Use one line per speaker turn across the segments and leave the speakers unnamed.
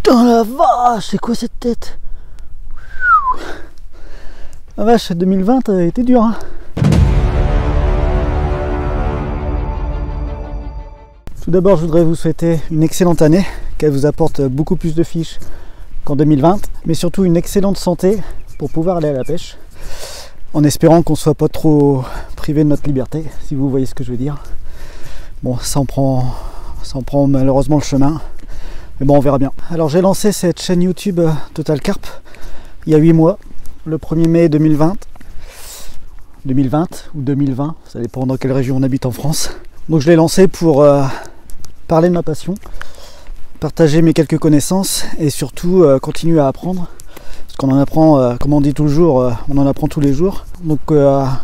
Putain la vache, c'est quoi cette tête? La vache, 2020 a été dur hein. Tout d'abord, je voudrais vous souhaiter une excellente année, qu'elle vous apporte beaucoup plus de fiches qu'en 2020, mais surtout une excellente santé pour pouvoir aller à la pêche, en espérant qu'on ne soit pas trop privé de notre liberté, si vous voyez ce que je veux dire. Bon, ça en prend malheureusement le chemin, mais bon, on verra bien. Alors j'ai lancé cette chaîne YouTube Total Carp il y a 8 mois, le 1er mai 2020 ou 2020, ça dépend dans quelle région on habite en France. Donc je l'ai lancé pour parler de ma passion, partager mes quelques connaissances et surtout continuer à apprendre. Parce qu'on en apprend, comme on dit toujours, on en apprend tous les jours. Donc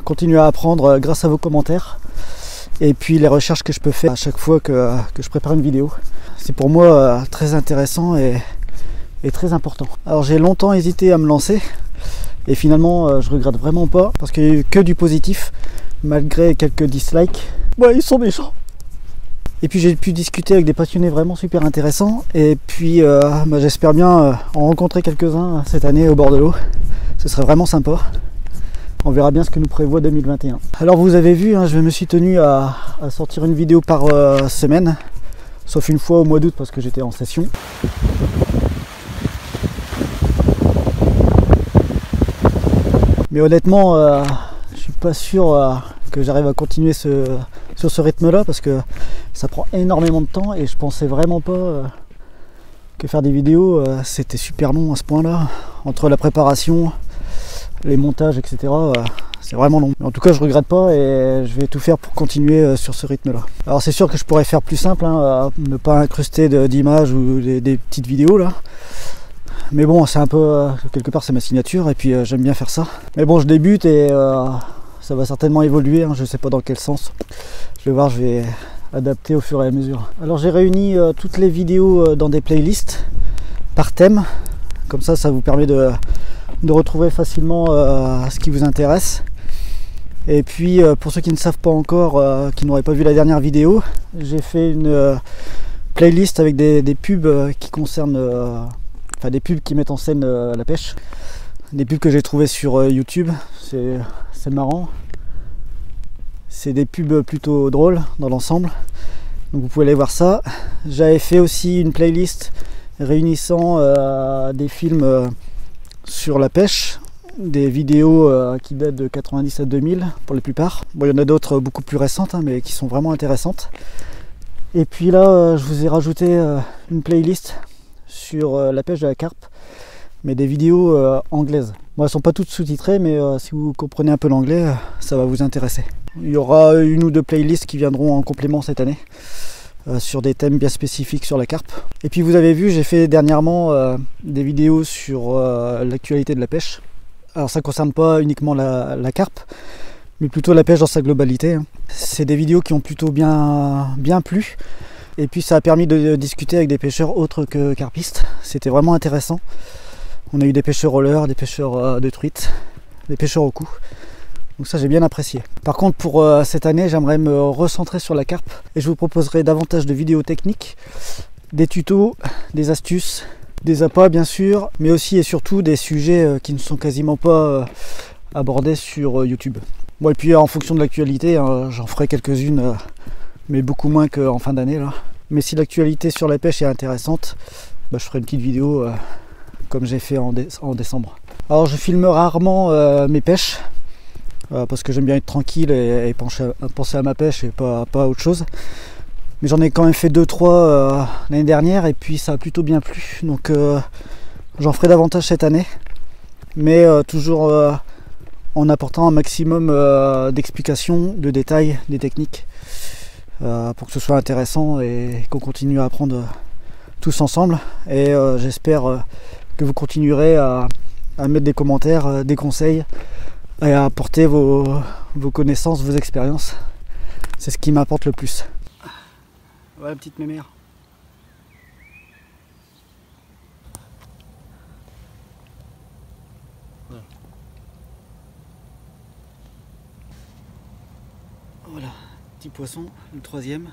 continuer à apprendre grâce à vos commentaires et puis les recherches que je peux faire à chaque fois que je prépare une vidéo. C'est pour moi très intéressant et très important. Alors j'ai longtemps hésité à me lancer et finalement je regrette vraiment pas parce qu'il n'y a eu que du positif malgré quelques dislikes. Ouais, ils sont méchants. Et puis j'ai pu discuter avec des passionnés vraiment super intéressants. Et puis j'espère bien en rencontrer quelques-uns cette année au bord de l'eau. Ce serait vraiment sympa. On verra bien ce que nous prévoit 2021. Alors vous avez vu, hein, je me suis tenu à sortir une vidéo par semaine. Sauf une fois au mois d'août parce que j'étais en session. Mais honnêtement, je suis pas sûr que j'arrive à continuer sur ce rythme là parce que ça prend énormément de temps et je pensais vraiment pas que faire des vidéos c'était super long à ce point là, entre la préparation, les montages, etc. C'est vraiment long. Mais en tout cas je regrette pas et je vais tout faire pour continuer sur ce rythme là. Alors c'est sûr que je pourrais faire plus simple, hein, ne pas incruster d'images ou des petites vidéos là. Mais bon, c'est un peu, quelque part c'est ma signature et puis j'aime bien faire ça. Mais bon, je débute et ça va certainement évoluer, hein, je ne sais pas dans quel sens. Je vais voir, je vais adapter au fur et à mesure. Alors j'ai réuni toutes les vidéos dans des playlists par thème. Comme ça vous permet de retrouver facilement ce qui vous intéresse. Et puis pour ceux qui ne savent pas encore, qui n'auraient pas vu la dernière vidéo, j'ai fait une playlist avec des pubs qui concernent... Enfin des pubs qui mettent en scène la pêche, des pubs que j'ai trouvées sur YouTube, c'est marrant, c'est des pubs plutôt drôles dans l'ensemble, donc vous pouvez aller voir ça. J'avais fait aussi une playlist réunissant des films sur la pêche, des vidéos qui datent de 90 à 2000 pour la plupart. Bon, il y en a d'autres beaucoup plus récentes hein, mais qui sont vraiment intéressantes. Et puis là je vous ai rajouté une playlist sur la pêche de la carpe, mais des vidéos anglaises. Bon, elles sont pas toutes sous-titrées, mais si vous comprenez un peu l'anglais, ça va vous intéresser. Il y aura une ou deux playlists qui viendront en complément cette année, sur des thèmes bien spécifiques sur la carpe. Et puis vous avez vu, j'ai fait dernièrement des vidéos sur l'actualité de la pêche. Alors ça ne concerne pas uniquement la carpe, mais plutôt la pêche dans sa globalité, hein. C'est des vidéos qui ont plutôt bien plu. Et puis ça a permis de discuter avec des pêcheurs autres que carpistes. C'était vraiment intéressant. On a eu des pêcheurs rollers, des pêcheurs de truites, des pêcheurs au cou. Donc ça j'ai bien apprécié. Par contre pour cette année j'aimerais me recentrer sur la carpe. Et je vous proposerai davantage de vidéos techniques, des tutos, des astuces, des appâts bien sûr, mais aussi et surtout des sujets qui ne sont quasiment pas abordés sur YouTube. Bon et puis en fonction de l'actualité, hein, j'en ferai quelques-unes. Mais beaucoup moins qu'en fin d'année là. Mais si l'actualité sur la pêche est intéressante, je ferai une petite vidéo comme j'ai fait en décembre. Alors je filme rarement mes pêches parce que j'aime bien être tranquille et penser à ma pêche et pas à autre chose. Mais j'en ai quand même fait 2-3 l'année dernière et puis ça a plutôt bien plu. Donc j'en ferai davantage cette année. Mais toujours en apportant un maximum d'explications, de détails, des techniques. Pour que ce soit intéressant et qu'on continue à apprendre tous ensemble. Et j'espère que vous continuerez à mettre des commentaires, des conseils et à apporter vos connaissances, vos expériences. C'est ce qui m'apporte le plus. Voilà la petite mémère. Voilà, petit poisson, le troisième.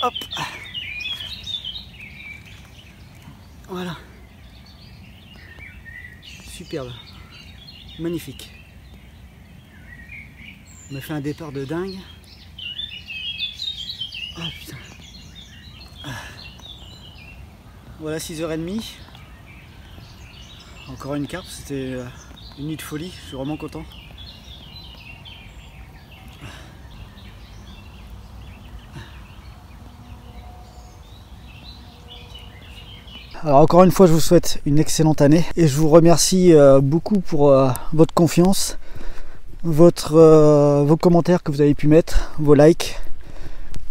Hop. Voilà. Superbe. Magnifique. On a fait un départ de dingue. Oh putain. Voilà 6h30. Encore une carpe, c'était une nuit de folie, je suis vraiment content. Alors encore une fois, je vous souhaite une excellente année et je vous remercie beaucoup pour votre confiance, vos commentaires que vous avez pu mettre, vos likes,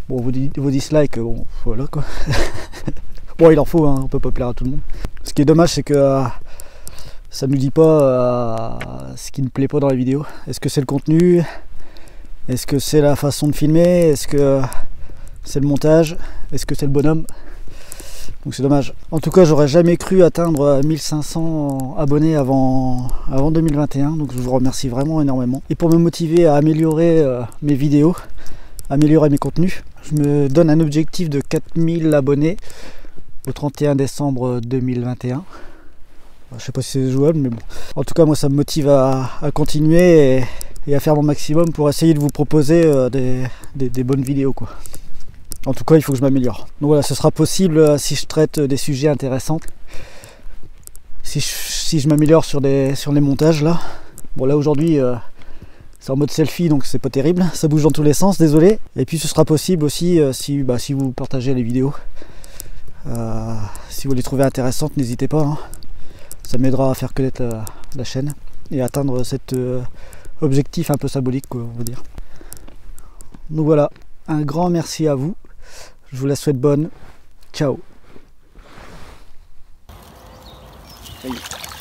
bon, vos dislikes, bon voilà quoi. Bon, il en faut, hein, on peut pas plaire à tout le monde. Ce qui est dommage, c'est que ça ne nous dit pas ce qui ne plaît pas dans la vidéo. Est-ce que c'est le contenu? Est-ce que c'est la façon de filmer? Est-ce que c'est le montage? Est-ce que c'est le bonhomme? Donc c'est dommage. En tout cas, j'aurais jamais cru atteindre 1500 abonnés avant 2021. Donc je vous remercie vraiment énormément. Et pour me motiver à améliorer mes vidéos, améliorer mes contenus, je me donne un objectif de 4000 abonnés au 31 décembre 2021. Je sais pas si c'est jouable, mais bon. En tout cas, moi, ça me motive à continuer et à faire mon maximum pour essayer de vous proposer des bonnes vidéos, quoi. En tout cas, il faut que je m'améliore. Donc voilà, ce sera possible si je traite des sujets intéressants. Si je m'améliore sur les montages, là. Bon, là, aujourd'hui, c'est en mode selfie, donc c'est pas terrible. Ça bouge dans tous les sens, désolé. Et puis, ce sera possible aussi si vous partagez les vidéos. Si vous les trouvez intéressantes, n'hésitez pas, hein. Ça m'aidera à faire connaître la chaîne et à atteindre cet objectif un peu symbolique, quoi, on va dire. Donc voilà, un grand merci à vous. Je vous la souhaite bonne. Ciao. Ça y est.